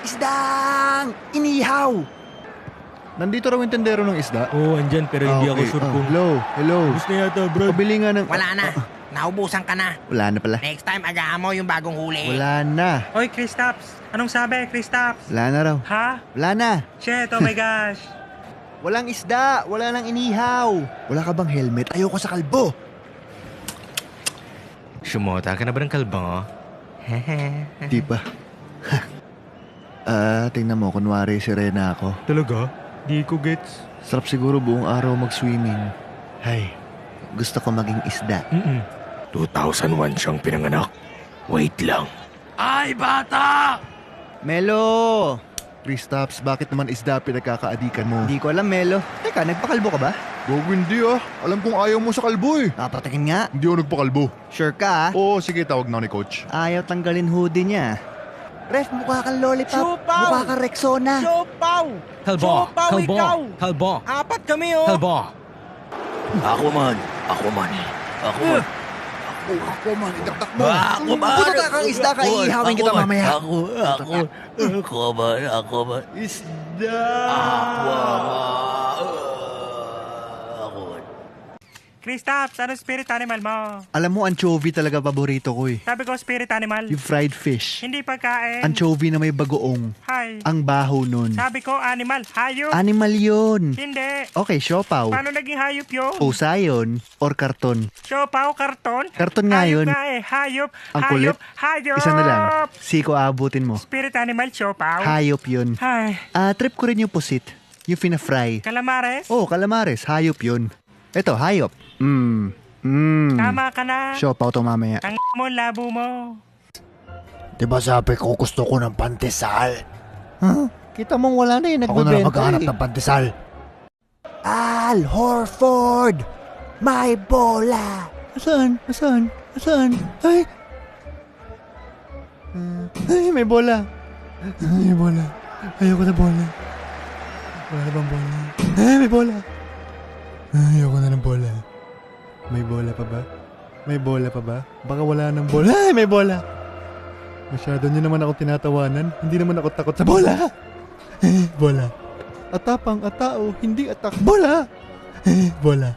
Isdang inihaw! Nandito raw yung tendero ng isda. Oo, andyan pero hindi ako sure kung... Hello. Gusto na yata, bro. Pabili nga ng... Wala na. Naubusan ka na. Wala na pala. Next time, agahan mo yung bagong huli. Wala na. Oy, Kristaps! Anong sabi, Kristaps? Wala na raw. Ha? Wala na. Shit, oh my gosh! Walang isda. Wala nang inihaw. Wala ka bang helmet? Ayoko sa kalbo. Sumota ka na ba ng kalbang, oh? Di ba? Tingnan mo. Kunwari sirena ako. Talaga? Di ko gets. Sarap siguro buong araw mag-swimming. Hay, gusto ko maging isda. 2001 siyang pinanganak. Wait lang. Ay, bata! Melo! Kristaps, bakit naman isda pinagkakaadikan mo? Hindi ko alam, Melo. Teka, nagpakalbo ka ba? Gogo, hindi ah. Alam kong ayaw mo sa kalbo eh. Papatingin nga. Hindi ako nagpakalbo. Sure ka, Oo, sige, tawag na ako ni coach. Ayaw tanggalin hoodie niya. Ref, mukha kang lollipop. Siopaw! Mukha kang Rexona. Siopaw! Kalbo! Siopaw, ikaw! Kalbo! Apat kami, oh! Kalbo! Ako man, Idakdak mo. Puto ka kang isda ka, iihawin kita mamaya. Ako man. Isda! Kristaps, anong spirit animal mo? Alam mo, anchovy talaga paborito ko eh. Sabi ko, spirit animal. Yung fried fish. Hindi pagkain. Anchovy na may bagoong. Hi. Ang baho nun. Sabi ko, animal. Hayop. Animal yun. Hindi. Okay, siopaw. Paano naging hayop yun? Pusa yun. Or karton. Siopaw, karton? Karton nga Hayop yun. nga eh. Hayop. Ang kulit. Hayop. Isa na lang. Siko, abutin mo. Spirit animal, siopaw. Hayop yun. Hi. Trip ko rin yung pusit. Yung fina-fry. Calamares? Oh, calamares. Hayop yun. Eto, hayop. Tama ka na. Siopaw to mamaya. Ang mo, labo mo. Diba sabi ko gusto ko ng pandesal? Huh? Kita mong wala na yun. Ako na lang Nagbebenta maghanap eh. ng pandesal. Al Horford! May bola! Saan? Ay! Ay, may bola. Ay, may bola. Ayoko na bola. Wala na bang bola? Ay, may bola. Ayoko na ng bola. May bola pa ba? May bola pa ba? Baka wala ng bola. Ay, may bola. Masyado niyo naman ako tinatawanan. Hindi naman ako takot sa bola. Bola. Atapang, atao, hindi atak. Bola. Bola.